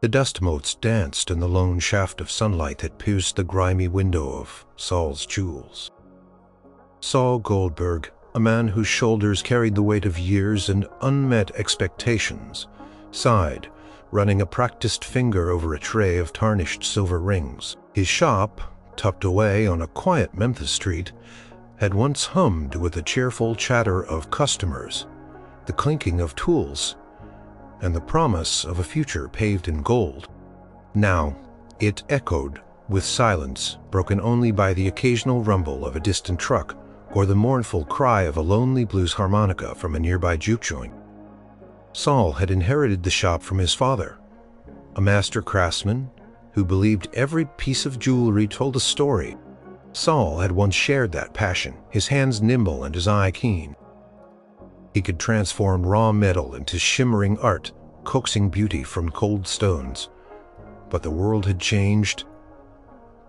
The dust motes danced in the lone shaft of sunlight that pierced the grimy window of Saul's jewels. Saul Goldberg, a man whose shoulders carried the weight of years and unmet expectations, sighed, running a practiced finger over a tray of tarnished silver rings. His shop, tucked away on a quiet Memphis street, had once hummed with the cheerful chatter of customers, the clinking of tools, and the promise of a future paved in gold. Now, it echoed with silence, broken only by the occasional rumble of a distant truck or the mournful cry of a lonely blues harmonica from a nearby juke joint. Saul had inherited the shop from his father, a master craftsman who believed every piece of jewelry told a story. Saul had once shared that passion, his hands nimble and his eye keen. He could transform raw metal into shimmering art, coaxing beauty from cold stones. But the world had changed.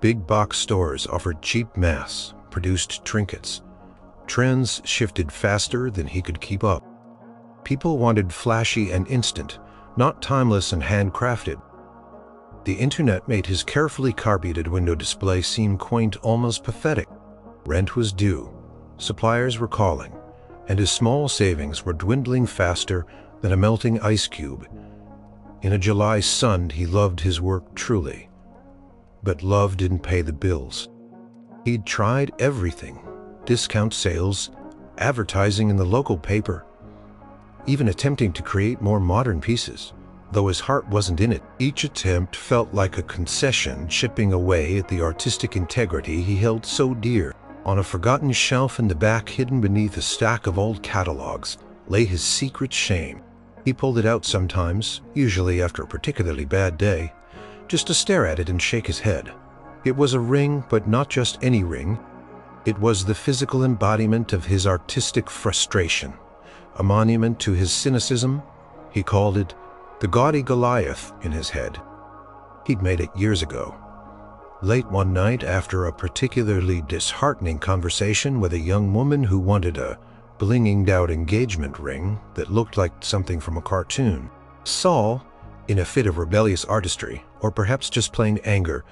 Big box stores offered cheap mass-produced trinkets. Trends shifted faster than he could keep up. People wanted flashy and instant, not timeless and handcrafted. The internet made his carefully carpeted window display seem quaint, almost pathetic. Rent was due, suppliers were calling, and his small savings were dwindling faster than a melting ice cube. In a July sun, he loved his work truly. But love didn't pay the bills. He'd tried everything: discount sales, advertising in the local paper, even attempting to create more modern pieces. Though his heart wasn't in it, each attempt felt like a concession chipping away at the artistic integrity he held so dear. On a forgotten shelf in the back, hidden beneath a stack of old catalogs, lay his secret shame. He pulled it out sometimes, usually after a particularly bad day, just to stare at it and shake his head. It was a ring, but not just any ring. It was the physical embodiment of his artistic frustration, a monument to his cynicism. He called it the gaudy Goliath in his head. He'd made it years ago. Late one night, after a particularly disheartening conversation with a young woman who wanted a blinged-out engagement ring that looked like something from a cartoon, Saul, in a fit of rebellious artistry, or perhaps just plain anger,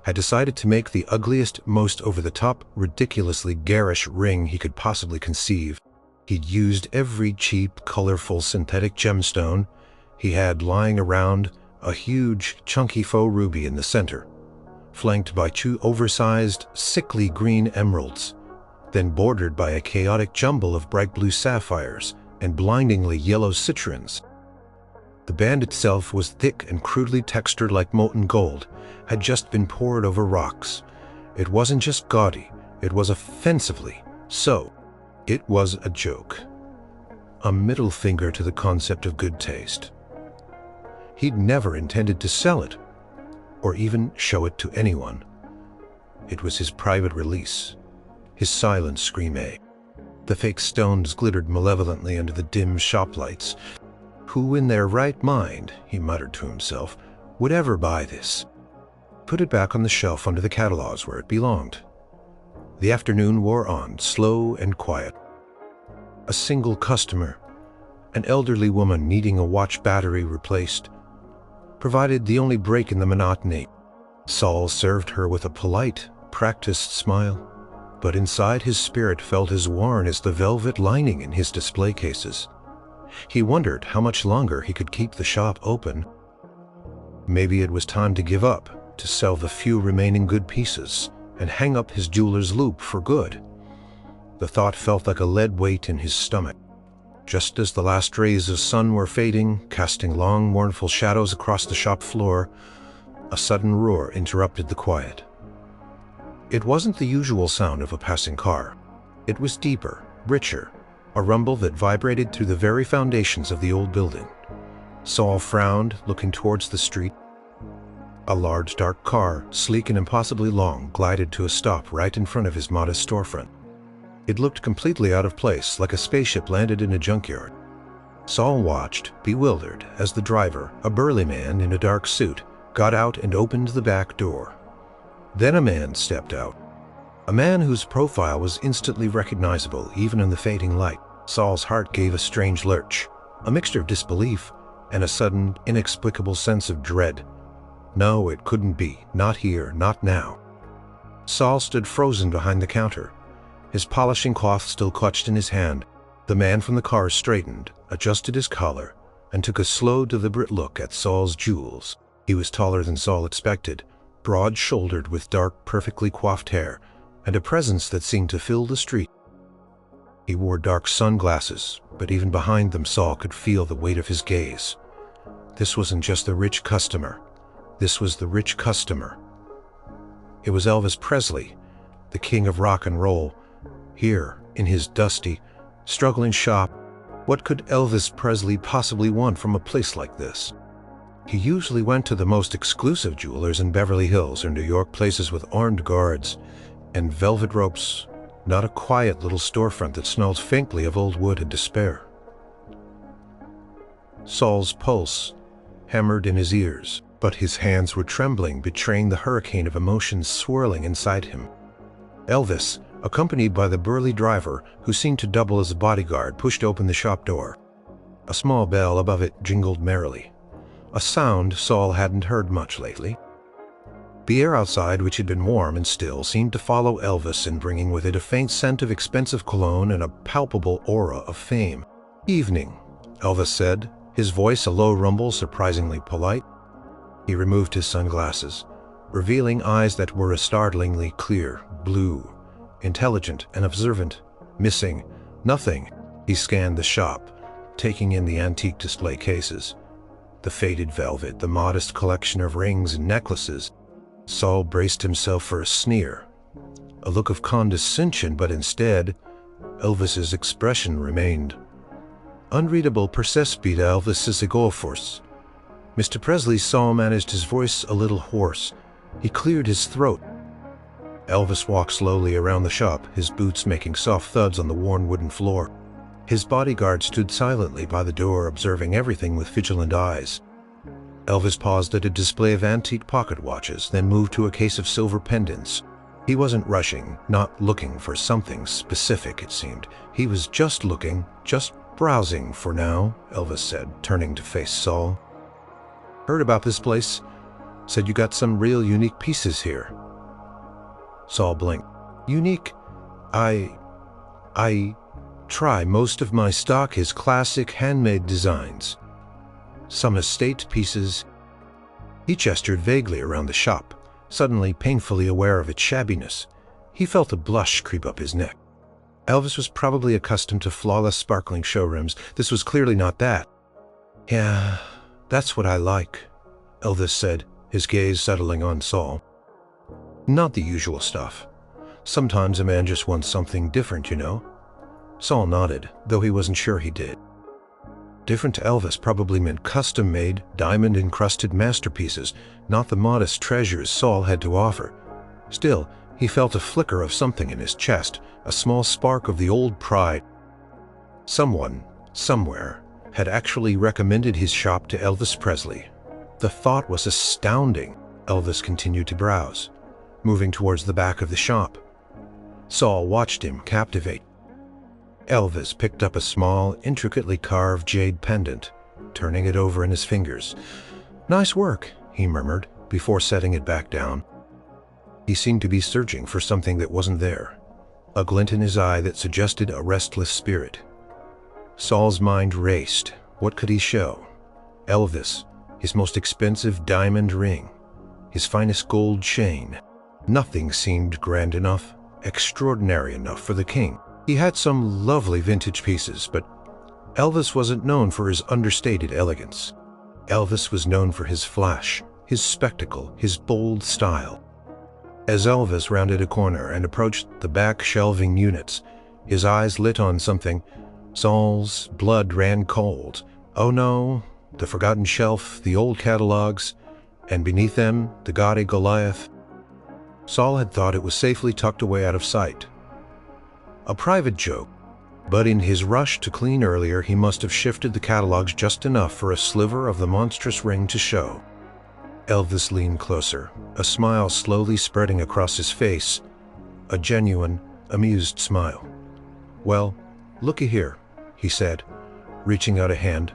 had decided to make the ugliest, most over-the-top, ridiculously garish ring he could possibly conceive. He'd used every cheap, colorful synthetic gemstone he had lying around, a huge, chunky faux ruby in the center, flanked by 2 oversized, sickly green emeralds, then bordered by a chaotic jumble of bright blue sapphires and blindingly yellow citrons. The band itself was thick and crudely textured like molten gold, had just been poured over rocks. It wasn't just gaudy, it was offensively so. It was a joke, a middle finger to the concept of good taste. He'd never intended to sell it, or even show it to anyone. It was his private release, his silent scream-a. The fake stones glittered malevolently under the dim shop lights. Who in their right mind, he muttered to himself, would ever buy this? Put it back on the shelf under the catalogs where it belonged. The afternoon wore on, slow and quiet. A single customer, an elderly woman needing a watch battery replaced, provided the only break in the monotony. Saul served her with a polite, practiced smile, but inside his spirit felt as worn as the velvet lining in his display cases. He wondered how much longer he could keep the shop open. Maybe it was time to give up, to sell the few remaining good pieces, and hang up his jeweler's loop for good. The thought felt like a lead weight in his stomach. Just as the last rays of sun were fading, casting long, mournful shadows across the shop floor, a sudden roar interrupted the quiet. It wasn't the usual sound of a passing car. It was deeper, richer, a rumble that vibrated through the very foundations of the old building. Saul frowned, looking towards the street. A large, dark car, sleek and impossibly long, glided to a stop right in front of his modest storefront. It looked completely out of place, like a spaceship landed in a junkyard. Saul watched, bewildered, as the driver, a burly man in a dark suit, got out and opened the back door. Then a man stepped out. A man whose profile was instantly recognizable, even in the fading light. Saul's heart gave a strange lurch, a mixture of disbelief and a sudden, inexplicable sense of dread. No, it couldn't be. Not here, not now. Saul stood frozen behind the counter, his polishing cloth still clutched in his hand. The man from the car straightened, adjusted his collar, and took a slow, deliberate look at Saul's jewels. He was taller than Saul expected, broad-shouldered with dark, perfectly coiffed hair, and a presence that seemed to fill the street. He wore dark sunglasses, but even behind them Saul could feel the weight of his gaze. This wasn't just the rich customer. This was the rich customer. It was Elvis Presley, the king of rock and roll. Here, in his dusty, struggling shop, what could Elvis Presley possibly want from a place like this? He usually went to the most exclusive jewelers in Beverly Hills or New York, places with armed guards and velvet ropes, not a quiet little storefront that smelled faintly of old wood and despair. Saul's pulse hammered in his ears, but his hands were trembling, betraying the hurricane of emotions swirling inside him. Elvis, accompanied by the burly driver, who seemed to double as a bodyguard, pushed open the shop door. A small bell above it jingled merrily, a sound Saul hadn't heard much lately. The air outside, which had been warm and still, seemed to follow Elvis in bringing with it a faint scent of expensive cologne and a palpable aura of fame. "Evening," Elvis said, his voice a low rumble, surprisingly polite. He removed his sunglasses, revealing eyes that were a startlingly clear blue, intelligent and observant. Missing nothing. He scanned the shop, taking in the antique display cases, the faded velvet, the modest collection of rings and necklaces. Saul braced himself for a sneer, a look of condescension, but instead, Elvis's expression remained unreadable. "Percespita Elvis is a golfers." Mr. Presley, Saul managed his voice a little hoarse. He cleared his throat. Elvis walked slowly around the shop, his boots making soft thuds on the worn wooden floor. His bodyguard stood silently by the door, observing everything with vigilant eyes. Elvis paused at a display of antique pocket watches, then moved to a case of silver pendants. He wasn't rushing, not looking for something specific, it seemed. He was just looking, just browsing for now, Elvis said, turning to face Saul. "Heard about this place. Said you got some real unique pieces here." Saul blinked. "Unique? I try. Most of my stock is classic handmade designs. Some estate pieces." He gestured vaguely around the shop, suddenly painfully aware of its shabbiness. He felt a blush creep up his neck. Elvis was probably accustomed to flawless, sparkling showrooms. This was clearly not that. "Yeah, that's what I like," Elvis said, his gaze settling on Saul. "Not the usual stuff. Sometimes a man just wants something different, you know." Saul nodded, though he wasn't sure he did. Different to Elvis probably meant custom-made, diamond-encrusted masterpieces, not the modest treasures Saul had to offer. Still, he felt a flicker of something in his chest, a small spark of the old pride. Someone, somewhere, had actually recommended his shop to Elvis Presley. The thought was astounding. Elvis continued to browse, moving towards the back of the shop. Saul watched him, captivated. Elvis picked up a small, intricately carved jade pendant, turning it over in his fingers. "Nice work," he murmured, before setting it back down. He seemed to be searching for something that wasn't there, a glint in his eye that suggested a restless spirit. Saul's mind raced. What could he show? Elvis, his most expensive diamond ring, his finest gold chain. Nothing seemed grand enough, extraordinary enough for the king. He had some lovely vintage pieces, but Elvis wasn't known for his understated elegance. Elvis was known for his flash, his spectacle, his bold style. As Elvis rounded a corner and approached the back shelving units, his eyes lit on something. Saul's blood ran cold. Oh no, the forgotten shelf, the old catalogs, and beneath them, the gaudy Goliath. Saul had thought it was safely tucked away out of sight. A private joke, but in his rush to clean earlier, he must have shifted the catalogs just enough for a sliver of the monstrous ring to show. Elvis leaned closer, a smile slowly spreading across his face, a genuine, amused smile. "Well, looky here," he said, reaching out a hand.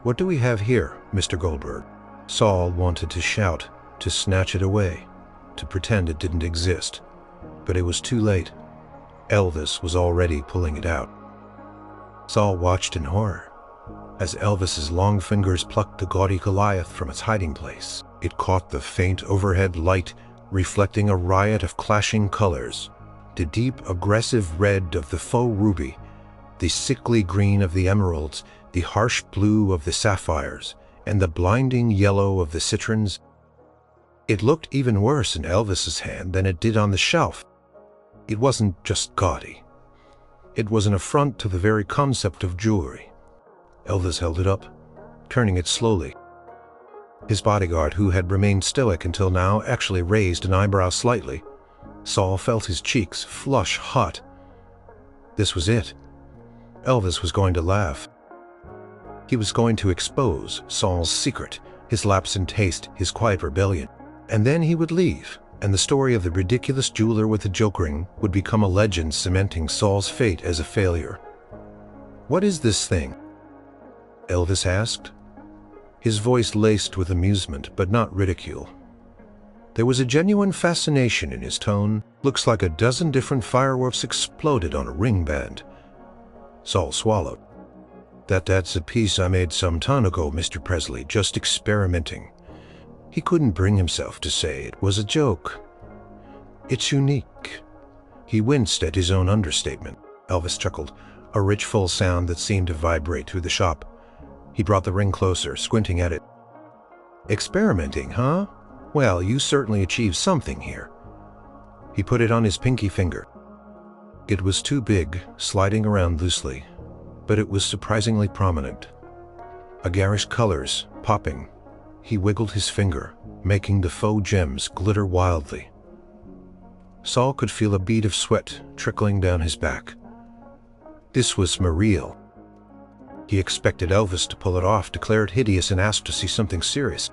What do we have here, Mr. Goldberg? Saul wanted to shout, to snatch it away, to pretend it didn't exist. But it was too late. Elvis was already pulling it out. Saul watched in horror as Elvis's long fingers plucked the gaudy Goliath from its hiding place. It caught the faint overhead light, reflecting a riot of clashing colors. The deep, aggressive red of the faux ruby, the sickly green of the emeralds, the harsh blue of the sapphires, and the blinding yellow of the citrons. It looked even worse in Elvis's hand than it did on the shelf. It wasn't just gaudy. It was an affront to the very concept of jewelry. Elvis held it up, turning it slowly. His bodyguard, who had remained stoic until now, actually raised an eyebrow slightly. Saul felt his cheeks flush hot. This was it. Elvis was going to laugh. He was going to expose Saul's secret, his lapse in taste, his quiet rebellion. And then he would leave, and the story of the ridiculous jeweler with the joke ring would become a legend cementing Saul's fate as a failure. "What is this thing?" Elvis asked, his voice laced with amusement but not ridicule. There was a genuine fascination in his tone. "Looks like a dozen different fireworks exploded on a ring band." Saul swallowed. That's a piece I made some time ago, Mr. Presley, just experimenting." He couldn't bring himself to say it was a joke. "It's unique." He winced at his own understatement. Elvis chuckled, a rich, full sound that seemed to vibrate through the shop. He brought the ring closer, squinting at it. "Experimenting, huh? Well, you certainly achieved something here." He put it on his pinky finger. It was too big, sliding around loosely, but it was surprisingly prominent. A garish colors, popping. He wiggled his finger, making the faux gems glitter wildly. Saul could feel a bead of sweat trickling down his back. This was surreal. He expected Elvis to pull it off, declare it hideous, and ask to see something serious.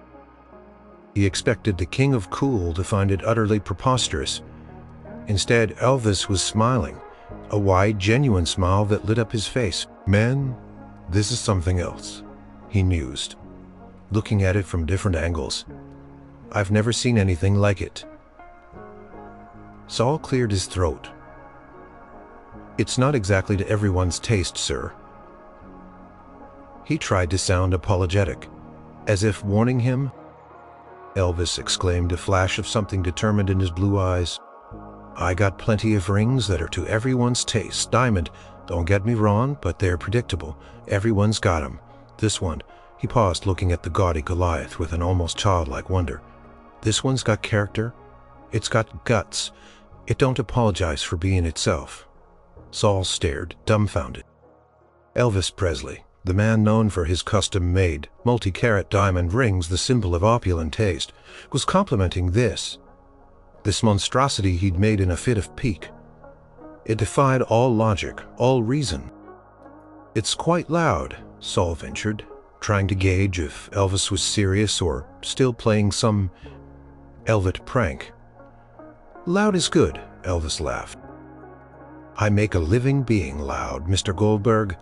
He expected the king of cool to find it utterly preposterous. Instead, Elvis was smiling, a wide, genuine smile that lit up his face. "Man, this is something else," he mused, looking at it from different angles. "I've never seen anything like it." Saul cleared his throat. "It's not exactly to everyone's taste, sir." He tried to sound apologetic, as if warning him. Elvis exclaimed, a flash of something determined in his blue eyes. "I got plenty of rings that are to everyone's taste. Diamond, don't get me wrong, but they're predictable. Everyone's got 'em. This one," he paused, looking at the gaudy Goliath with an almost childlike wonder. "This one's got character. It's got guts. It don't apologize for being itself." Saul stared, dumbfounded. Elvis Presley, the man known for his custom-made, multi-carat diamond rings, the symbol of opulent taste, was complimenting this monstrosity he'd made in a fit of pique. It defied all logic, all reason. "It's quite loud," Saul ventured, trying to gauge if Elvis was serious or still playing some Elvis prank. "Loud is good," Elvis laughed. "I make a living being loud, Mr. Goldberg.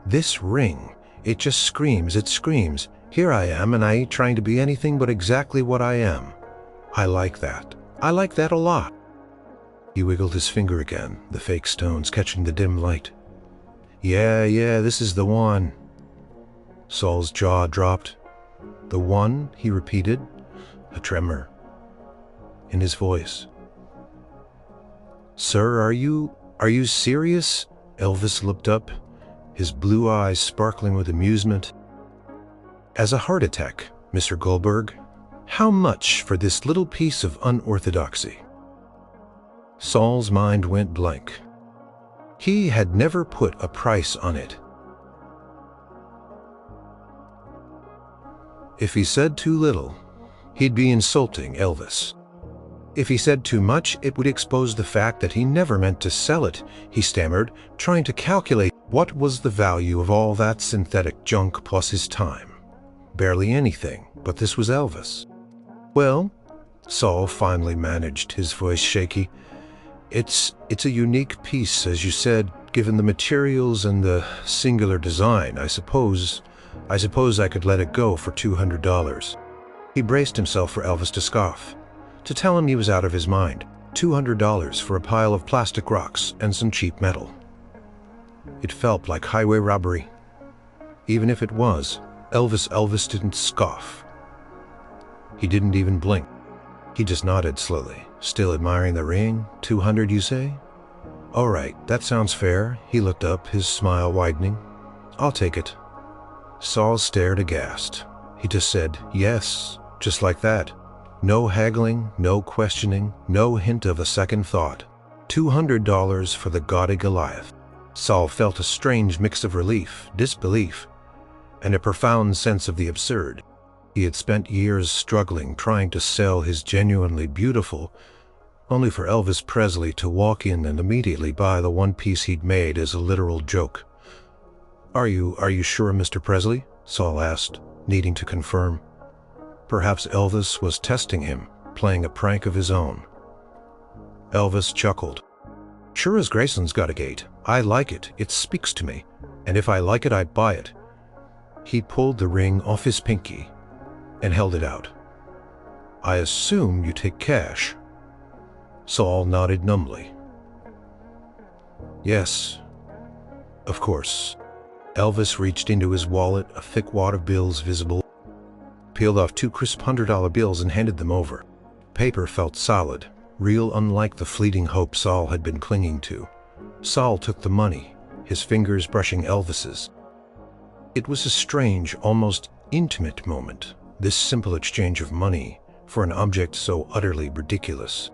This ring, it just screams, it screams. Here I am, and I ain't trying to be anything but exactly what I am. I like that. I like that a lot." He wiggled his finger again, the fake stones catching the dim light. Yeah, this is the one." Saul's jaw dropped. "The one?" he repeated, a tremor in his voice. "Sir, are you serious?" Elvis looked up, his blue eyes sparkling with amusement. "As a heart attack, Mr. Goldberg. How much for this little piece of unorthodoxy?" Saul's mind went blank. He had never put a price on it. If he said too little, he'd be insulting Elvis. If he said too much, it would expose the fact that he never meant to sell it, he stammered, trying to calculate what was the value of all that synthetic junk plus his time. Barely anything, but this was Elvis. "Well," Saul finally managed, his voice shaky, It's a unique piece, as you said, given the materials and the singular design. I suppose I suppose I could let it go for $200. He braced himself for Elvis to scoff, to tell him he was out of his mind. $200 for a pile of plastic rocks and some cheap metal. It felt like highway robbery. Even if it was, Elvis didn't scoff. He didn't even blink. He just nodded slowly, still admiring the ring. 200, you say? All right, that sounds fair. He looked up, his smile widening. I'll take it. Saul stared aghast. He just said, yes, just like that. No haggling, no questioning, no hint of a second thought. $200 for the gaudy Goliath. Saul felt a strange mix of relief, disbelief, and a profound sense of the absurd. He had spent years struggling, trying to sell his genuinely beautiful, only for Elvis Presley to walk in and immediately buy the one piece he'd made as a literal joke. Are you sure, Mr. Presley? Saul asked, needing to confirm. Perhaps Elvis was testing him, playing a prank of his own. Elvis chuckled. Sure as Graceland's got a gate. I like it. It speaks to me. And if I like it, I'd buy it. He pulled the ring off his pinky and held it out. I assume you take cash. Saul nodded numbly. Yes, of course. Elvis reached into his wallet, a thick wad of bills visible, peeled off 2 crisp $100 bills and handed them over. Paper felt solid, real, unlike the fleeting hope Saul had been clinging to. Saul took the money, his fingers brushing Elvis's. It was a strange, almost intimate moment, this simple exchange of money for an object so utterly ridiculous.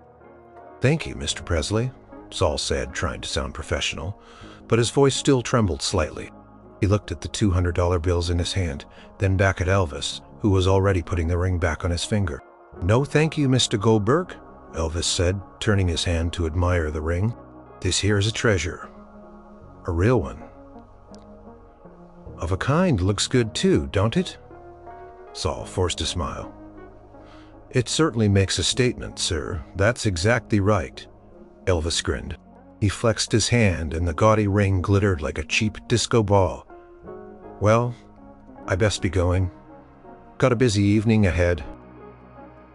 Thank you, Mr. Presley, Saul said, trying to sound professional, but his voice still trembled slightly. He looked at the $200 bills in his hand, then back at Elvis, who was already putting the ring back on his finger. No thank you, Mr. Goldberg, Elvis said, turning his hand to admire the ring. This here is a treasure. A real one. Of a kind, looks good too, don't it? Saul forced a smile. It certainly makes a statement, sir. That's exactly right. Elvis grinned. He flexed his hand and the gaudy ring glittered like a cheap disco ball. Well, I best be going. Got a busy evening ahead.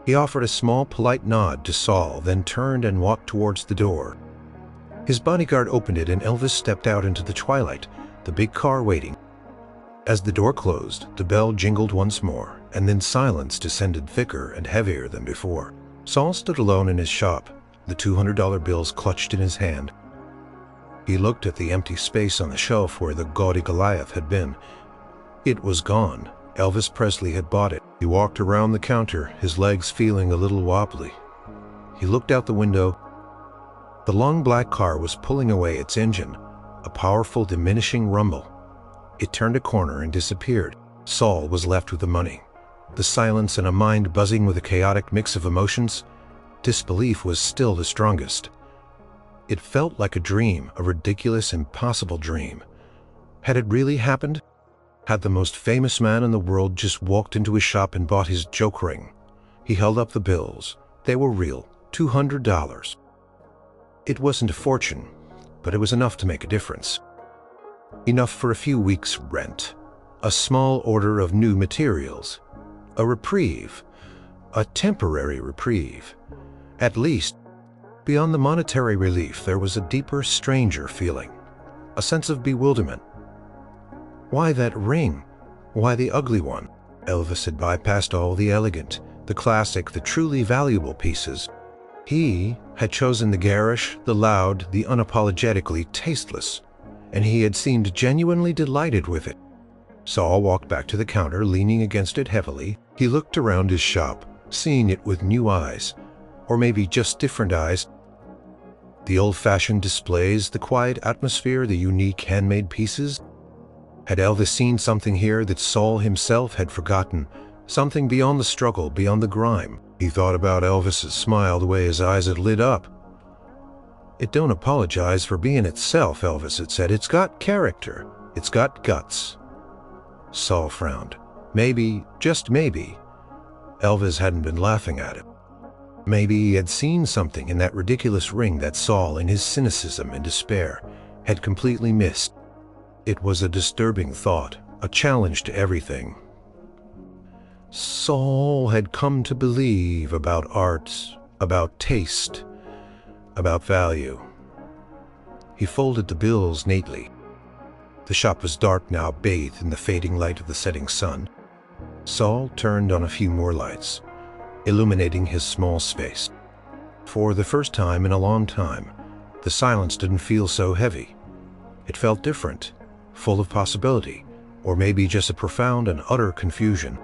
He offered a small, polite nod to Saul, then turned and walked towards the door. His bodyguard opened it and Elvis stepped out into the twilight, the big car waiting. As the door closed, the bell jingled once more, and then silence descended thicker and heavier than before. Saul stood alone in his shop, the $200 bills clutched in his hand. He looked at the empty space on the shelf where the gaudy Goliath had been. It was gone. Elvis Presley had bought it. He walked around the counter, his legs feeling a little wobbly. He looked out the window. The long black car was pulling away its engine, a powerful diminishing rumble. It turned a corner and disappeared. Saul was left with the money, the silence, and a mind buzzing with a chaotic mix of emotions. Disbelief was still the strongest. It felt like a dream, a ridiculous, impossible dream. Had it really happened? Had the most famous man in the world just walked into his shop and bought his joke ring? He held up the bills. They were real, $200. It wasn't a fortune, but it was enough to make a difference. Enough for a few weeks' rent, a small order of new materials, a reprieve, a temporary reprieve. At least, beyond the monetary relief, there was a deeper, stranger feeling, a sense of bewilderment. Why that ring? Why the ugly one? Elvis had bypassed all the elegant, the classic, the truly valuable pieces. He had chosen the garish, the loud, the unapologetically tasteless, and he had seemed genuinely delighted with it. Saul walked back to the counter, leaning against it heavily. He looked around his shop, seeing it with new eyes, or maybe just different eyes. The old-fashioned displays, the quiet atmosphere, the unique handmade pieces. Had Elvis seen something here that Saul himself had forgotten? Something beyond the struggle, beyond the grime? He thought about Elvis's smile, the way his eyes had lit up. It don't apologize for being itself, Elvis had said. It's got character. It's got guts. Saul frowned. Maybe, just maybe, Elvis hadn't been laughing at him. Maybe he had seen something in that ridiculous ring that Saul, in his cynicism and despair, had completely missed. It was a disturbing thought, a challenge to everything Saul had come to believe about art, about taste, about value. He folded the bills neatly. The shop was dark now, bathed in the fading light of the setting sun. Saul turned on a few more lights, illuminating his small space. For the first time in a long time, the silence didn't feel so heavy. It felt different, full of possibility, or maybe just a profound and utter confusion.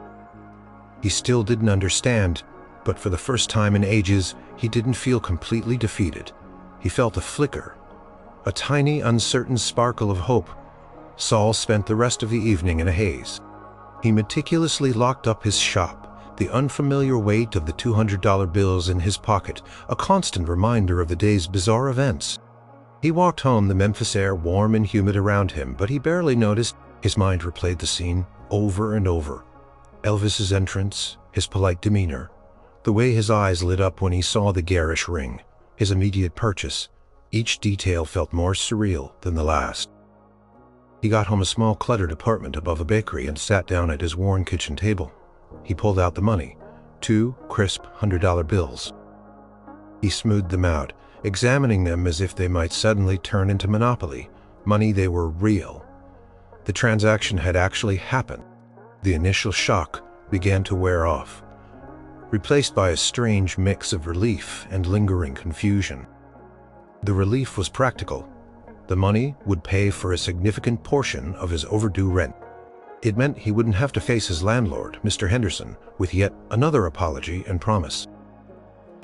He still didn't understand, but for the first time in ages, he didn't feel completely defeated. He felt a flicker, a tiny, uncertain sparkle of hope. Saul spent the rest of the evening in a haze. He meticulously locked up his shop, the unfamiliar weight of the $200 bills in his pocket, a constant reminder of the day's bizarre events. He walked home, the Memphis air warm and humid around him, but he barely noticed. His mind replayed the scene over and over. Elvis's entrance, his polite demeanor, the way his eyes lit up when he saw the garish ring, his immediate purchase. Each detail felt more surreal than the last. He got home a small cluttered apartment above a bakery and sat down at his worn kitchen table. He pulled out the money, 2 crisp $100 bills. He smoothed them out, examining them as if they might suddenly turn into Monopoly. Money, they were real. The transaction had actually happened. The initial shock began to wear off, replaced by a strange mix of relief and lingering confusion. The relief was practical. The money would pay for a significant portion of his overdue rent. It meant he wouldn't have to face his landlord, Mr. Henderson, with yet another apology and promise.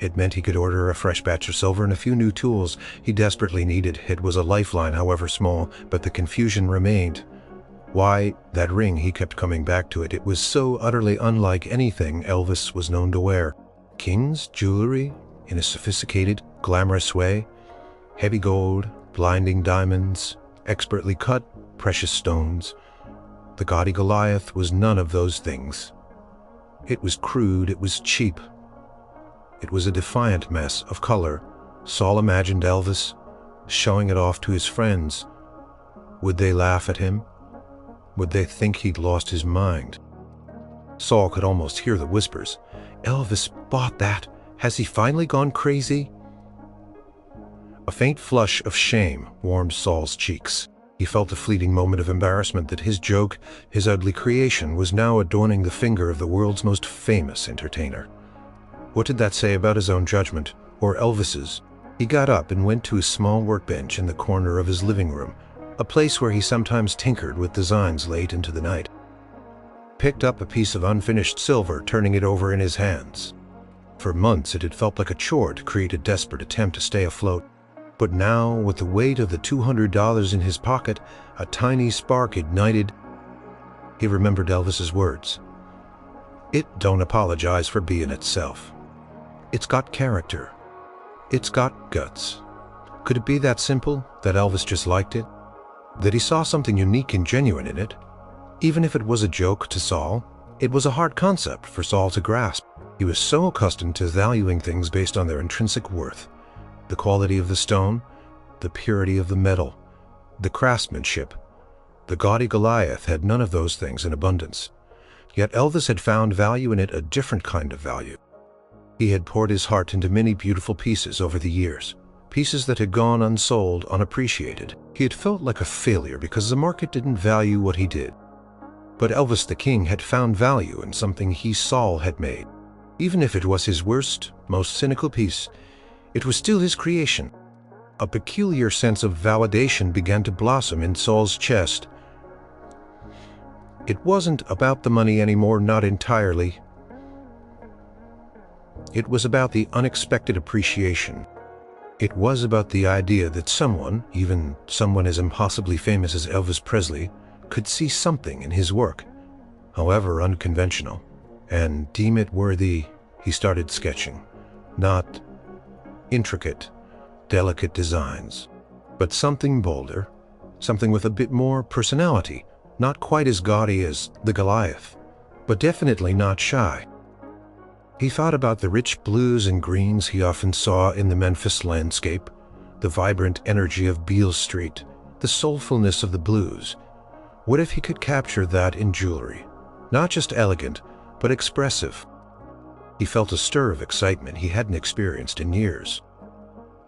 It meant he could order a fresh batch of silver and a few new tools he desperately needed. It was a lifeline, however small, but the confusion remained. Why, that ring, he kept coming back to it. It was so utterly unlike anything Elvis was known to wear. King's jewelry in a sophisticated, glamorous way. Heavy gold, blinding diamonds, expertly cut, precious stones. The gaudy Goliath was none of those things. It was crude, it was cheap. It was a defiant mess of color. Saul imagined Elvis showing it off to his friends. Would they laugh at him? Would they think he'd lost his mind? Saul could almost hear the whispers. Elvis bought that. Has he finally gone crazy? A faint flush of shame warmed Saul's cheeks. He felt a fleeting moment of embarrassment that his joke, his ugly creation, was now adorning the finger of the world's most famous entertainer. What did that say about his own judgment, or Elvis's? He got up and went to his small workbench in the corner of his living room, a place where he sometimes tinkered with designs late into the night. Picked up a piece of unfinished silver, turning it over in his hands. For months it had felt like a chore to create a desperate attempt to stay afloat. But now, with the weight of the $200 in his pocket, a tiny spark ignited. He remembered Elvis's words. It don't apologize for being itself. It's got character. It's got guts. Could it be that simple, that Elvis just liked it? That he saw something unique and genuine in it? Even if it was a joke to Saul, it was a hard concept for Saul to grasp. He was so accustomed to valuing things based on their intrinsic worth. The quality of the stone, the purity of the metal, the craftsmanship. The gaudy Goliath had none of those things in abundance. Yet Elvis had found value in it, a different kind of value. He had poured his heart into many beautiful pieces over the years, pieces that had gone unsold, unappreciated. He had felt like a failure because the market didn't value what he did. But Elvis the King had found value in something he, Saul, had made. Even if it was his worst, most cynical piece, it was still his creation. A peculiar sense of validation began to blossom in Saul's chest. It wasn't about the money anymore, not entirely. It was about the unexpected appreciation. It was about the idea that someone, even someone as impossibly famous as Elvis Presley, could see something in his work, however unconventional, and deem it worthy. He started sketching. Not intricate, delicate designs, but something bolder, something with a bit more personality, not quite as gaudy as the Goliath, but definitely not shy. He thought about the rich blues and greens he often saw in the Memphis landscape, the vibrant energy of Beale Street, the soulfulness of the blues, What if he could capture that in jewelry? Not just elegant, but expressive. He felt a stir of excitement he hadn't experienced in years.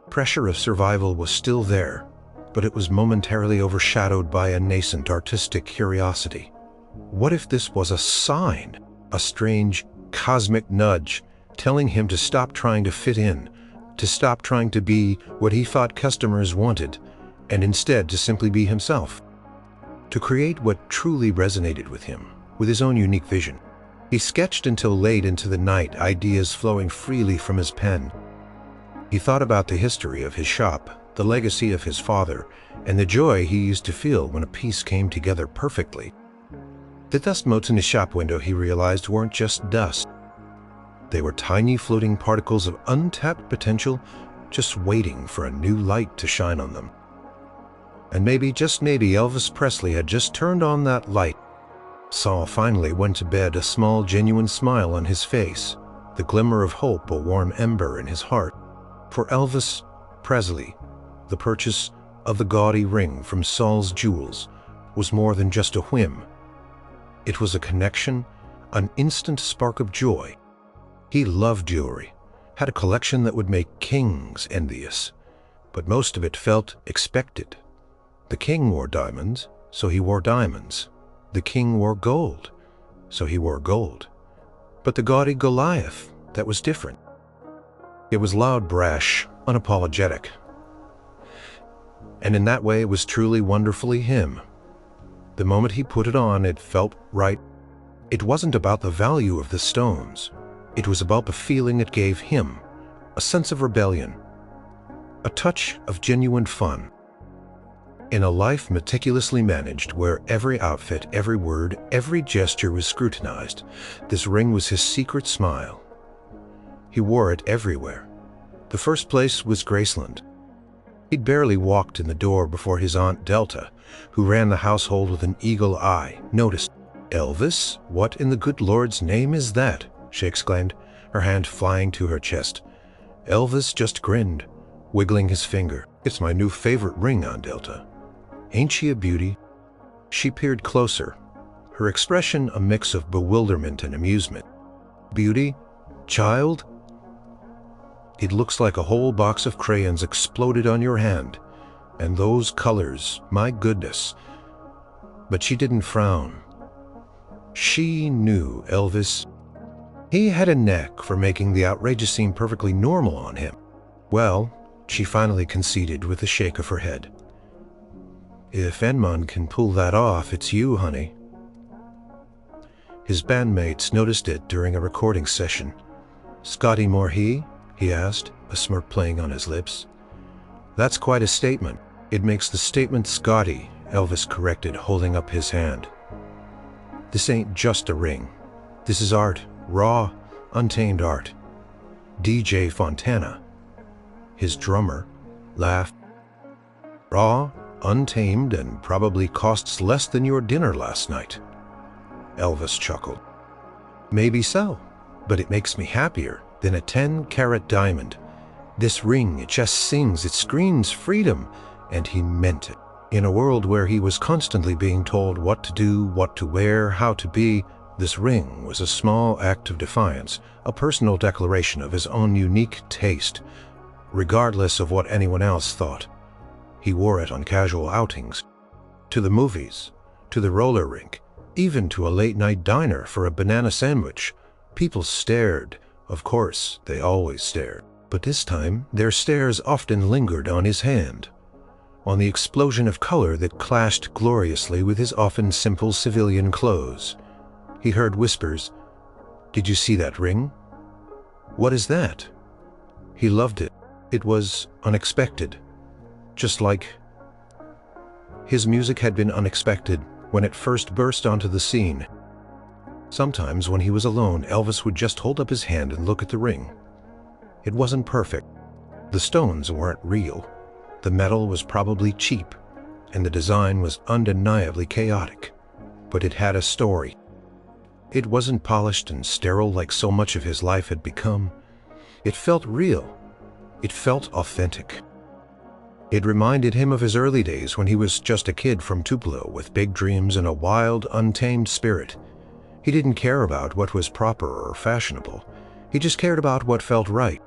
Pressure of survival was still there, but it was momentarily overshadowed by a nascent artistic curiosity. What if this was a sign, a strange, cosmic nudge, telling him to stop trying to fit in, to stop trying to be what he thought customers wanted, and instead to simply be himself? To create what truly resonated with him, with his own unique vision. He sketched until late into the night, ideas flowing freely from his pen. He thought about the history of his shop, the legacy of his father, and the joy he used to feel when a piece came together perfectly. The dust motes in his shop window, he realized, weren't just dust. They were tiny floating particles of untapped potential, just waiting for a new light to shine on them. And maybe, just maybe, Elvis Presley had just turned on that light. Saul finally went to bed, a small, genuine smile on his face, the glimmer of hope, a warm ember in his heart. For Elvis Presley, the purchase of the gaudy ring from Saul's jewels was more than just a whim. It was a connection, an instant spark of joy. He loved jewelry, had a collection that would make kings envious, but most of it felt expected. The king wore diamonds, so he wore diamonds. The king wore gold, so he wore gold. But the gaudy Goliath, that was different. It was loud, brash, unapologetic. And in that way, it was truly wonderfully him. The moment he put it on, it felt right. It wasn't about the value of the stones. It was about the feeling it gave him, a sense of rebellion, a touch of genuine fun. In a life meticulously managed, where every outfit, every word, every gesture was scrutinized, this ring was his secret smile. He wore it everywhere. The first place was Graceland. He'd barely walked in the door before his Aunt Delta, who ran the household with an eagle eye, noticed. "Elvis, what in the good Lord's name is that?" she exclaimed, her hand flying to her chest. Elvis just grinned, wiggling his finger. "It's my new favorite ring, Aunt Delta. Ain't she a beauty?" She peered closer, her expression a mix of bewilderment and amusement. "Beauty? Child? It looks like a whole box of crayons exploded on your hand. And those colors, my goodness." But she didn't frown. She knew Elvis. He had a knack for making the outrageous seem perfectly normal on him. "Well," she finally conceded with a shake of her head, "if Edmond can pull that off, it's you, honey." His bandmates noticed it during a recording session. "Scotty Morhe?" he asked, a smirk playing on his lips. "That's quite a statement." "It makes the statement Scotty," Elvis corrected, holding up his hand. "This ain't just a ring. This is art, raw, untamed art." DJ Fontana, his drummer, laughed. "Raw, untamed, and probably costs less than your dinner last night." Elvis chuckled. "Maybe so, but it makes me happier than a 10-carat diamond. This ring, it just sings, it screams freedom." And he meant it. In a world where he was constantly being told what to do, what to wear, how to be, this ring was a small act of defiance, a personal declaration of his own unique taste, regardless of what anyone else thought. He wore it on casual outings, to the movies, to the roller rink, even to a late-night diner for a banana sandwich. People stared. Of course, they always stared. But this time, their stares often lingered on his hand, on the explosion of color that clashed gloriously with his often simple civilian clothes. He heard whispers. "Did you see that ring? What is that?" He loved it. It was unexpected. Just like his music had been unexpected when it first burst onto the scene. Sometimes when he was alone, Elvis would just hold up his hand and look at the ring. It wasn't perfect. The stones weren't real. The metal was probably cheap, and the design was undeniably chaotic. But it had a story. It wasn't polished and sterile like so much of his life had become. It felt real. It felt authentic. It reminded him of his early days when he was just a kid from Tupelo with big dreams and a wild, untamed spirit. He didn't care about what was proper or fashionable. He just cared about what felt right.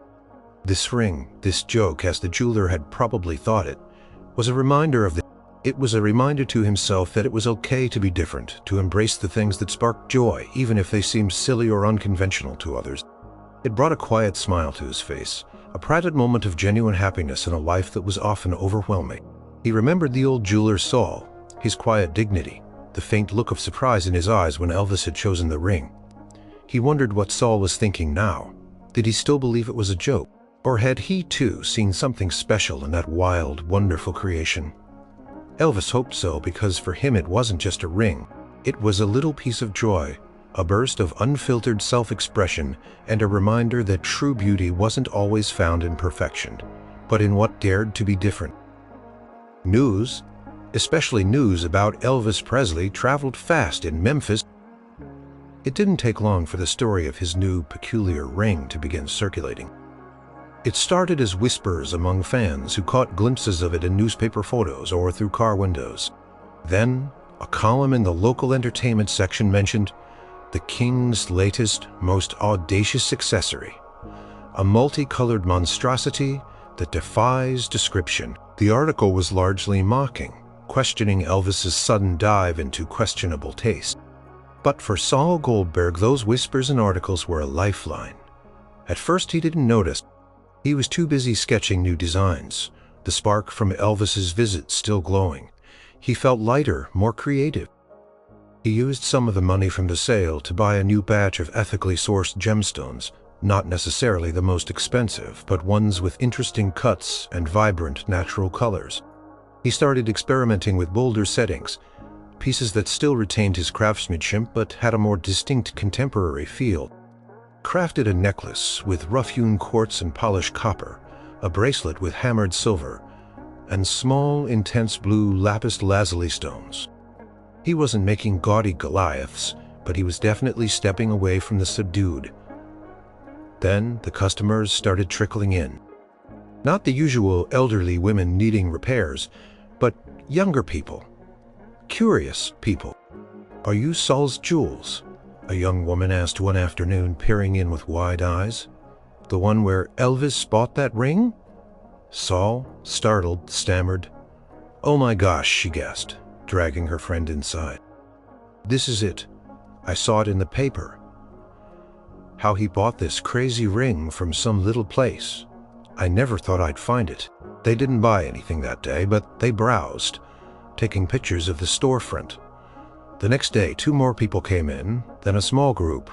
This ring, this joke, as the jeweler had probably thought it, was a reminder of it was a reminder to himself that it was okay to be different, to embrace the things that sparked joy, even if they seemed silly or unconventional to others. It brought a quiet smile to his face, a private moment of genuine happiness in a life that was often overwhelming. He remembered the old jeweler Saul, his quiet dignity, the faint look of surprise in his eyes when Elvis had chosen the ring. He wondered what Saul was thinking now. Did he still believe it was a joke? Or had he, too, seen something special in that wild, wonderful creation? Elvis hoped so, because for him it wasn't just a ring. It was a little piece of joy, a burst of unfiltered self-expression, and a reminder that true beauty wasn't always found in perfection, but in what dared to be different. News, especially news about Elvis Presley, traveled fast in Memphis. It didn't take long for the story of his new, peculiar ring to begin circulating. It started as whispers among fans who caught glimpses of it in newspaper photos or through car windows. Then, a column in the local entertainment section mentioned the king's latest, most audacious accessory, a multicolored monstrosity that defies description. The article was largely mocking, questioning Elvis's sudden dive into questionable taste. But for Saul Goldberg, those whispers and articles were a lifeline. At first he didn't notice. He was too busy sketching new designs, the spark from Elvis's visit still glowing. He felt lighter, more creative. He used some of the money from the sale to buy a new batch of ethically sourced gemstones, not necessarily the most expensive, but ones with interesting cuts and vibrant natural colors. He started experimenting with bolder settings, pieces that still retained his craftsmanship but had a more distinct contemporary feel. Crafted a necklace with rough-hewn quartz and polished copper, a bracelet with hammered silver, and small, intense blue lapis lazuli stones. He wasn't making gaudy Goliaths, but he was definitely stepping away from the subdued. Then the customers started trickling in. Not the usual elderly women needing repairs, but younger people. Curious people. "Are you Saul's jewels?" a young woman asked one afternoon, peering in with wide eyes. "The one where Elvis bought that ring?" Saul, startled, stammered. "Oh my gosh," she gasped, dragging her friend inside. "This is it. I saw it in the paper. How he bought this crazy ring from some little place. I never thought I'd find it." They didn't buy anything that day, but they browsed, taking pictures of the storefront. The next day, 2 more people came in, then a small group.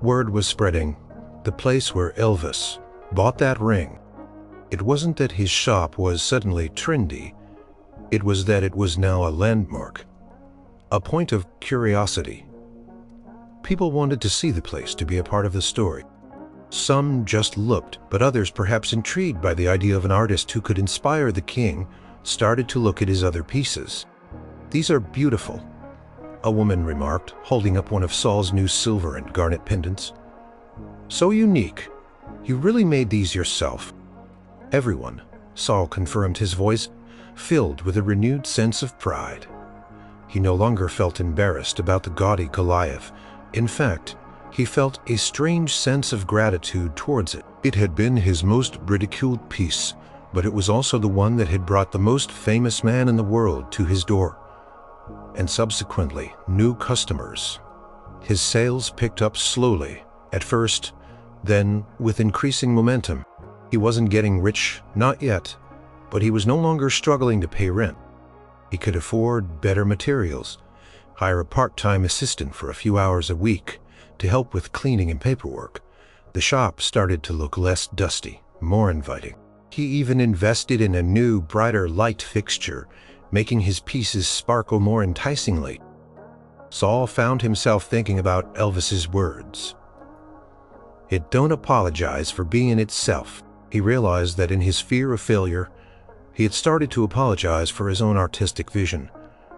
Word was spreading. The place where Elvis bought that ring. It wasn't that his shop was suddenly trendy. It was that it was now a landmark, a point of curiosity. People wanted to see the place, to be a part of the story. Some just looked, but others, perhaps intrigued by the idea of an artist who could inspire the king, started to look at his other pieces. "These are beautiful," a woman remarked, holding up one of Saul's new silver and garnet pendants. "So unique. You really made these yourself." "Everyone," Saul confirmed, his voice filled with a renewed sense of pride. He no longer felt embarrassed about the gaudy Goliath. In fact, he felt a strange sense of gratitude towards it. It had been his most ridiculed piece, but it was also the one that had brought the most famous man in the world to his door, and subsequently new customers. His sales picked up slowly, at first, then with increasing momentum. He wasn't getting rich, not yet, but he was no longer struggling to pay rent. He could afford better materials, hire a part-time assistant for a few hours a week to help with cleaning and paperwork. The shop started to look less dusty, more inviting. He even invested in a new, brighter light fixture, making his pieces sparkle more enticingly. Saul found himself thinking about Elvis's words. "It don't apologize for being itself." He realized that in his fear of failure, he had started to apologize for his own artistic vision,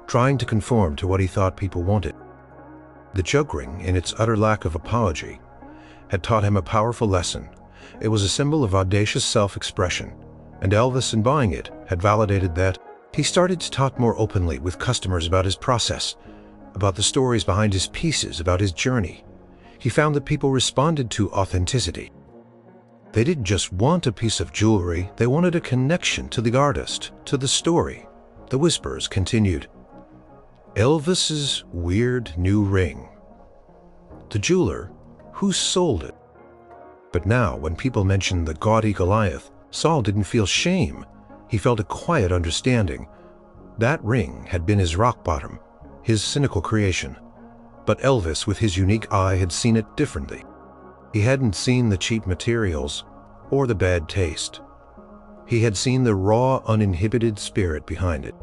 trying to conform to what he thought people wanted. The jug ring, in its utter lack of apology, had taught him a powerful lesson. It was a symbol of audacious self-expression, And Elvis, in buying it, had validated that. He started to talk more openly with customers about his process, about the stories behind his pieces, about his journey. He found that people responded to authenticity. They didn't just want a piece of jewelry, they wanted a connection to the artist, to the story. The whispers continued. Elvis's weird new ring. The jeweler, who sold it? But now, when people mentioned the gaudy Goliath, Saul didn't feel shame. He felt a quiet understanding. That ring had been his rock bottom, his cynical creation. But Elvis, with his unique eye, had seen it differently. He hadn't seen the cheap materials or the bad taste. He had seen the raw, uninhibited spirit behind it.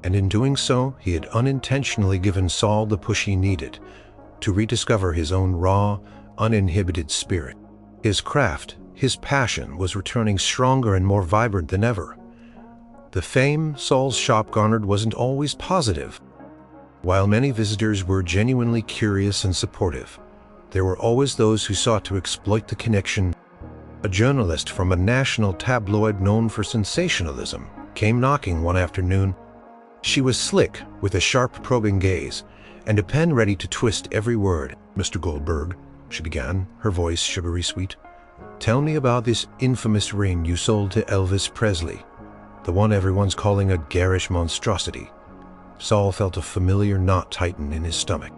And in doing so, he had unintentionally given Saul the push he needed to rediscover his own raw, uninhibited spirit. His craft, his passion, was returning stronger and more vibrant than ever. The fame Saul's shop garnered wasn't always positive. While many visitors were genuinely curious and supportive, there were always those who sought to exploit the connection. A journalist from a national tabloid known for sensationalism came knocking one afternoon. She was slick, with a sharp, probing gaze, and a pen ready to twist every word. Mr. Goldberg, she began, her voice sugary sweet. Tell me about this infamous ring you sold to Elvis Presley, the one everyone's calling a garish monstrosity. Saul felt a familiar knot tighten in his stomach.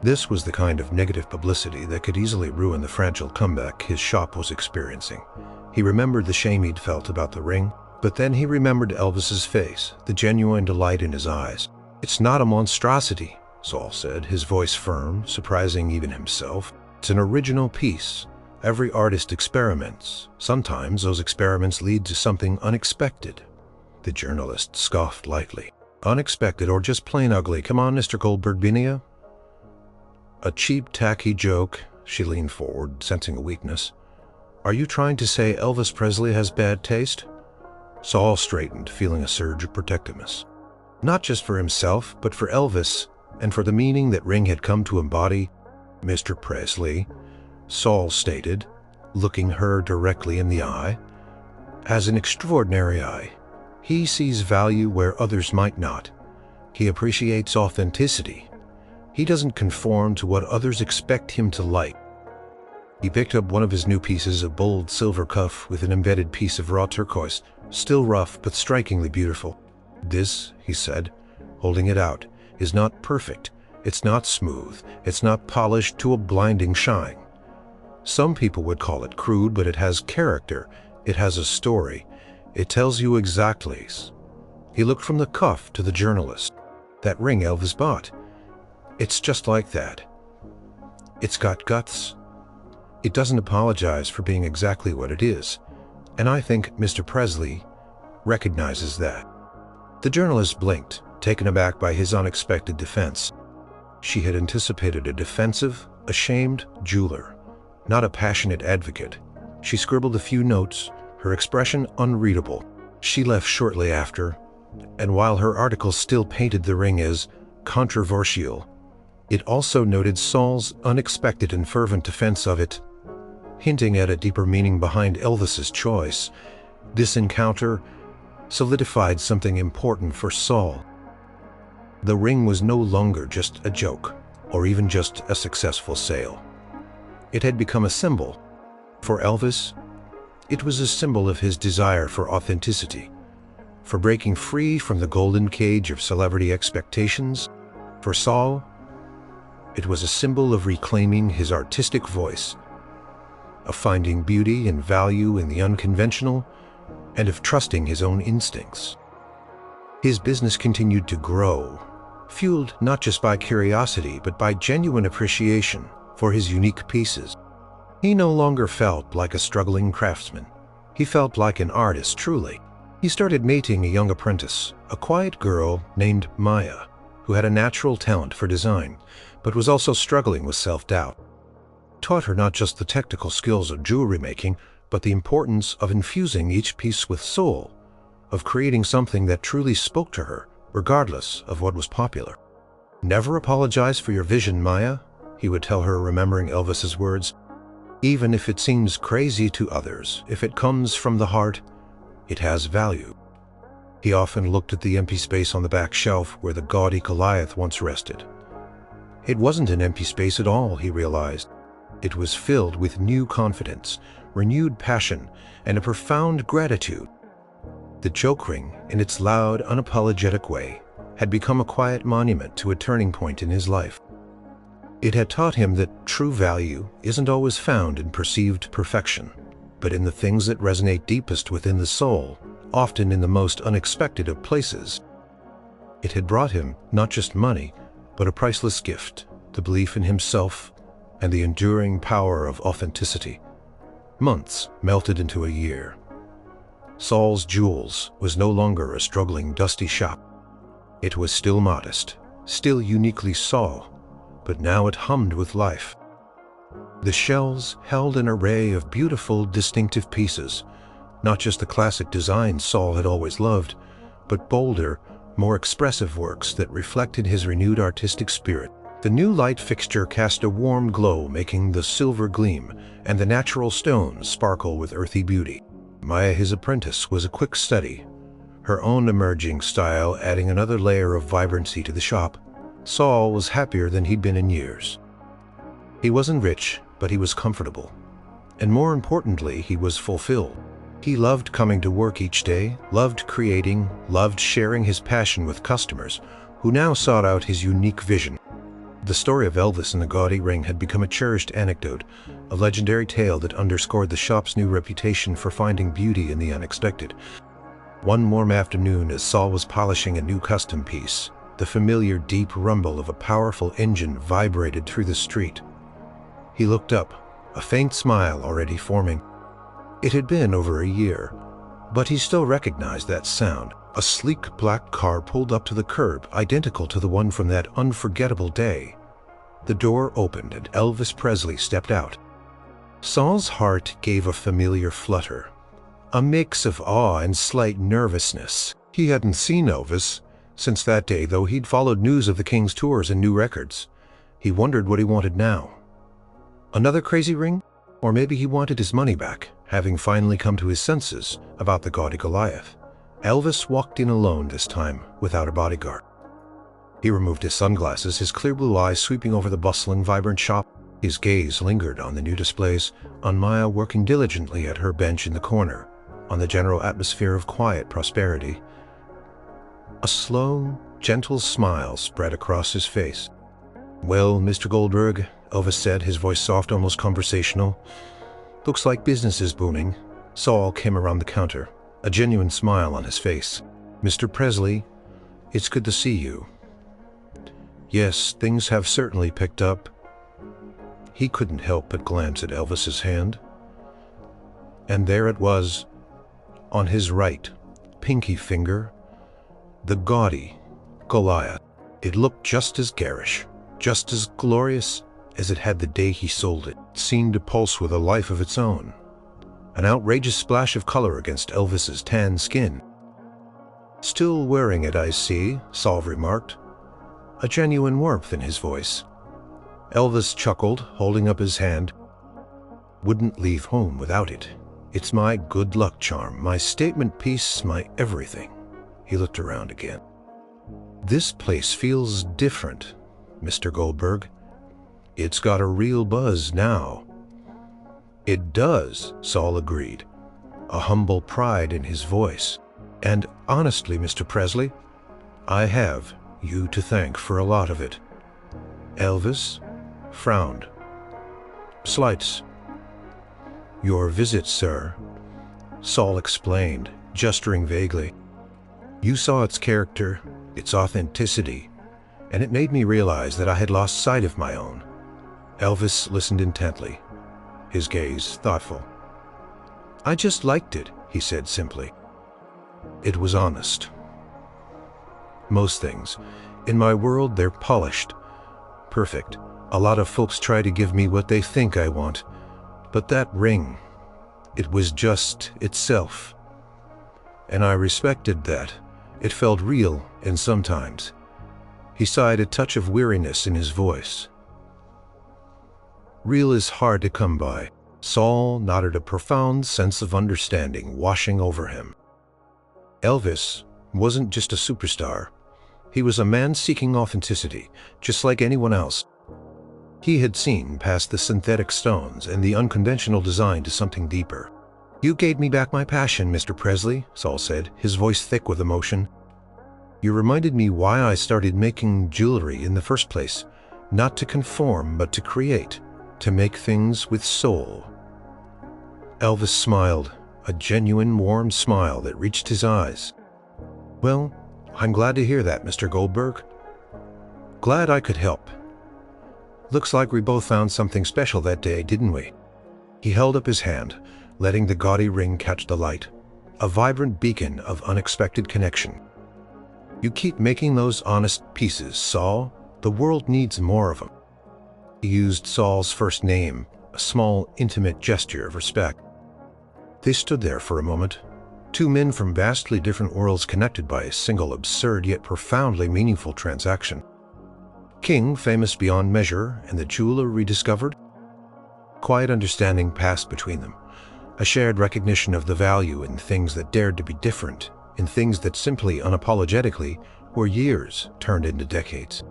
This was the kind of negative publicity that could easily ruin the fragile comeback his shop was experiencing. He remembered the shame he'd felt about the ring, but then he remembered Elvis's face, the genuine delight in his eyes. It's not a monstrosity, Saul said, his voice firm, surprising even himself. It's an original piece. Every artist experiments. Sometimes those experiments lead to something unexpected. The journalist scoffed lightly. Unexpected or just plain ugly? Come on, Mr. Goldberg, Binia. A cheap, tacky joke. She leaned forward, sensing a weakness. Are you trying to say Elvis Presley has bad taste? Saul straightened, feeling a surge of protectiveness. Not just for himself, but for Elvis, and for the meaning that ring had come to embody. Mr. Presley, Saul stated, looking her directly in the eye, has an extraordinary eye. He sees value where others might not. He appreciates authenticity. He doesn't conform to what others expect him to like. He picked up one of his new pieces, a bold silver cuff with an embedded piece of raw turquoise, still rough but strikingly beautiful. This, he said, holding it out, is not perfect. It's not smooth. It's not polished to a blinding shine. Some people would call it crude, but it has character. It has a story. It tells you exactly. He looked from the cuff to the journalist. That ring Elvis bought. It's just like that. It's got guts. It doesn't apologize for being exactly what it is. And I think Mr. Presley recognizes that. The journalist blinked, taken aback by his unexpected defense. She had anticipated a defensive, ashamed jeweler, not a passionate advocate. She scribbled a few notes, her expression unreadable. She left shortly after, and while her article still painted the ring as controversial, it also noted Saul's unexpected and fervent defense of it, hinting at a deeper meaning behind Elvis's choice. This encounter solidified something important for Saul. The ring was no longer just a joke, or even just a successful sale. It had become a symbol. For Elvis, it was a symbol of his desire for authenticity, for breaking free from the golden cage of celebrity expectations. For Saul, it was a symbol of reclaiming his artistic voice, of finding beauty and value in the unconventional, and of trusting his own instincts. His business continued to grow, fueled not just by curiosity, but by genuine appreciation for his unique pieces. He no longer felt like a struggling craftsman. He felt like an artist, truly. He started mating a young apprentice, a quiet girl named Maya, who had a natural talent for design, but was also struggling with self-doubt. Taught her not just the technical skills of jewelry making, but the importance of infusing each piece with soul, of creating something that truly spoke to her, regardless of what was popular. Never apologize for your vision, Maya, he would tell her, remembering Elvis's words. Even if it seems crazy to others, if it comes from the heart, It has value. He often looked at the empty space on the back shelf where the gaudy Goliath once rested. It wasn't an empty space at all, he realized. It was filled with new confidence, renewed passion, and a profound gratitude. The choke ring, in its loud, unapologetic way, had become a quiet monument to a turning point in his life. It had taught him that true value isn't always found in perceived perfection, but in the things that resonate deepest within the soul, often in the most unexpected of places. It had brought him not just money, but a priceless gift, the belief in himself and the enduring power of authenticity. Months melted into a year. Saul's Jewels was no longer a struggling, dusty shop. It was still modest, still uniquely Saul, but now it hummed with life. The shelves held an array of beautiful, distinctive pieces, not just the classic designs Saul had always loved, but bolder, more expressive works that reflected his renewed artistic spirit. The new light fixture cast a warm glow, making the silver gleam and the natural stones sparkle with earthy beauty. Maya, his apprentice, was a quick study, her own emerging style adding another layer of vibrancy to the shop. Saul was happier than he'd been in years. He wasn't rich, but he was comfortable. And more importantly, he was fulfilled. He loved coming to work each day, loved creating, loved sharing his passion with customers, who now sought out his unique vision. The story of Elvis and the gaudy ring had become a cherished anecdote, a legendary tale that underscored the shop's new reputation for finding beauty in the unexpected. One warm afternoon, as Saul was polishing a new custom piece, the familiar deep rumble of a powerful engine vibrated through the street. He looked up, a faint smile already forming. It had been over a year, but he still recognized that sound. A sleek black car pulled up to the curb, identical to the one from that unforgettable day. The door opened and Elvis Presley stepped out. Saul's heart gave a familiar flutter, a mix of awe and slight nervousness. He hadn't seen Elvis since that day, though he'd followed news of the King's tours and new records. He wondered what he wanted now. Another crazy ring? Or maybe he wanted his money back, having finally come to his senses about the gaudy Goliath. Elvis walked in alone this time, without a bodyguard. He removed his sunglasses, his clear blue eyes sweeping over the bustling, vibrant shop. His gaze lingered on the new displays, on Maya working diligently at her bench in the corner, on the general atmosphere of quiet prosperity. A slow, gentle smile spread across his face. "Well, Mr. Goldberg," Elvis said, his voice soft, almost conversational. "Looks like business is booming." Saul came around the counter, a genuine smile on his face. "Mr. Presley, it's good to see you." "Yes, things have certainly picked up." He couldn't help but glance at Elvis's hand. And there it was, on his right, pinky finger, the gaudy Goliath. It looked just as garish, just as glorious as it had the day he sold it. It seemed to pulse with a life of its own, an outrageous splash of color against Elvis's tan skin. "Still wearing it, I see," Saul remarked, a genuine warmth in his voice. Elvis chuckled, holding up his hand. "Wouldn't leave home without it. It's my good luck charm, my statement piece, my everything." He looked around again. "This place feels different, Mr. Goldberg. It's got a real buzz now." "It does," Saul agreed, a humble pride in his voice. "And honestly, Mr. Presley, I have you to thank for a lot of it." Elvis frowned. "Slights." "Your visit, sir," Saul explained, gesturing vaguely. "You saw its character, its authenticity, and it made me realize that I had lost sight of my own." Elvis listened intently, his gaze thoughtful. "I just liked it," he said simply. It was honest. "Most things, in my world, they're polished, perfect. A lot of folks try to give me what they think I want, but that ring, it was just itself. And I respected that. It felt real, and sometimes." He sighed, a touch of weariness in his voice. "Real is hard to come by." Saul nodded, a profound sense of understanding washing over him. Elvis wasn't just a superstar. He was a man seeking authenticity, just like anyone else. He had seen past the synthetic stones and the unconventional design to something deeper. "You gave me back my passion, Mr. Presley," Saul said, his voice thick with emotion. "You reminded me why I started making jewelry in the first place. Not to conform, but to create, to make things with soul." Elvis smiled, a genuine warm smile that reached his eyes. "Well, I'm glad to hear that, Mr. Goldberg. Glad I could help. Looks like we both found something special that day, didn't we?" He held up his hand, letting the gaudy ring catch the light, a vibrant beacon of unexpected connection. "You keep making those honest pieces, Saul. The world needs more of them." He used Saul's first name, a small, intimate gesture of respect. They stood there for a moment, two men from vastly different worlds connected by a single absurd yet profoundly meaningful transaction. King, famous beyond measure, and the jeweler rediscovered. Quiet understanding passed between them, a shared recognition of the value in things that dared to be different, in things that simply, unapologetically, were years turned into decades.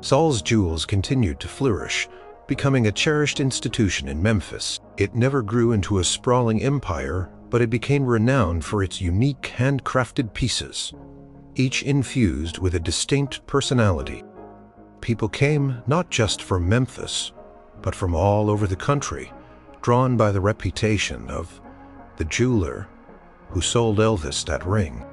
Saul's jewels continued to flourish, becoming a cherished institution in Memphis. It never grew into a sprawling empire, but it became renowned for its unique handcrafted pieces, each infused with a distinct personality. People came not just from Memphis, but from all over the country, drawn by the reputation of the jeweler who sold Elvis that ring.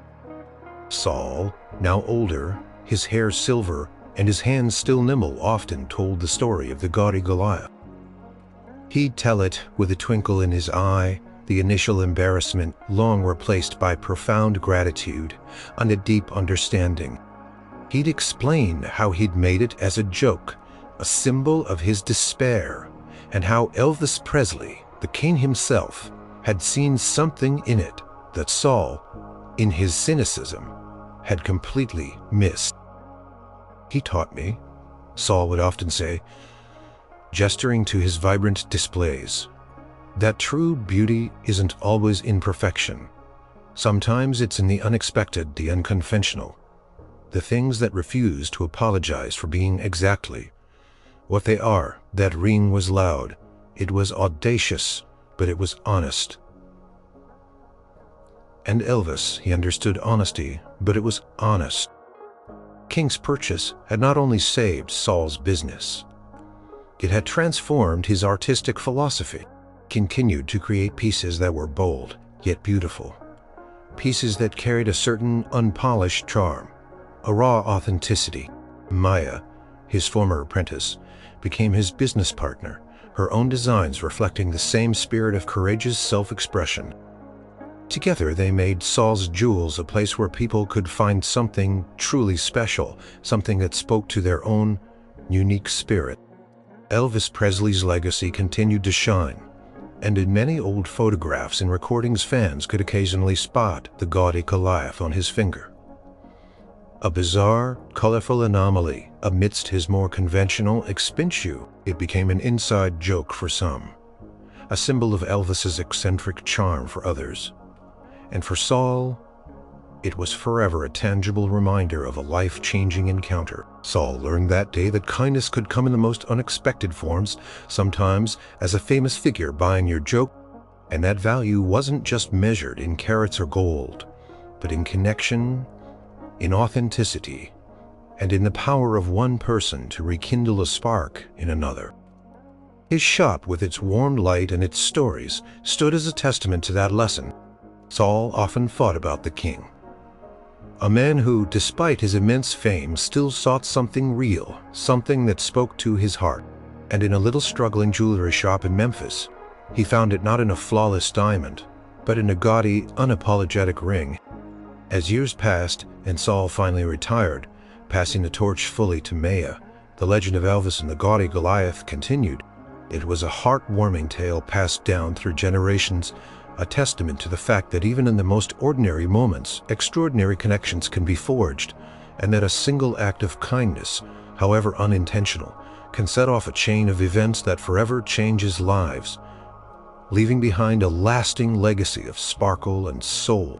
Saul, now older, his hair silver and his hands still nimble, often told the story of the gaudy Goliath. He'd tell it with a twinkle in his eye, the initial embarrassment long replaced by profound gratitude and a deep understanding. He'd explain how he'd made it as a joke, a symbol of his despair, and how Elvis Presley, the king himself, had seen something in it that Saul, in his cynicism, had completely missed. "He taught me," Saul would often say, gesturing to his vibrant displays, "that true beauty isn't always in perfection. Sometimes it's in the unexpected, the unconventional, the things that refuse to apologize for being exactly what they are." That ring was loud, it was audacious, but it was honest. And Elvis, he understood honesty, but it was honest. King's purchase had not only saved Saul's business, it had transformed his artistic philosophy. Continued to create pieces that were bold, yet beautiful. Pieces that carried a certain unpolished charm, a raw authenticity. Maya, his former apprentice, became his business partner, her own designs reflecting the same spirit of courageous self-expression. Together they made Saul's Jewels a place where people could find something truly special, something that spoke to their own unique spirit. Elvis Presley's legacy continued to shine, and in many old photographs and recordings fans could occasionally spot the gaudy Goliath on his finger. A bizarre, colorful anomaly amidst his more conventional expense. It became an inside joke for some, a symbol of Elvis's eccentric charm for others. And for Saul, it was forever a tangible reminder of a life-changing encounter. Saul learned that day that kindness could come in the most unexpected forms, sometimes as a famous figure buying your joke, and that value wasn't just measured in carats or gold, but in connection, in authenticity, and in the power of one person to rekindle a spark in another. His shop, with its warm light and its stories, stood as a testament to that lesson. Saul often thought about the king, a man who, despite his immense fame, still sought something real, something that spoke to his heart. And in a little struggling jewelry shop in Memphis, he found it not in a flawless diamond, but in a gaudy, unapologetic ring. As years passed and Saul finally retired, passing the torch fully to Maya, the legend of Elvis and the gaudy Goliath continued. It was a heartwarming tale passed down through generations, a testament to the fact that even in the most ordinary moments, extraordinary connections can be forged, and that a single act of kindness, however unintentional, can set off a chain of events that forever changes lives, leaving behind a lasting legacy of sparkle and soul.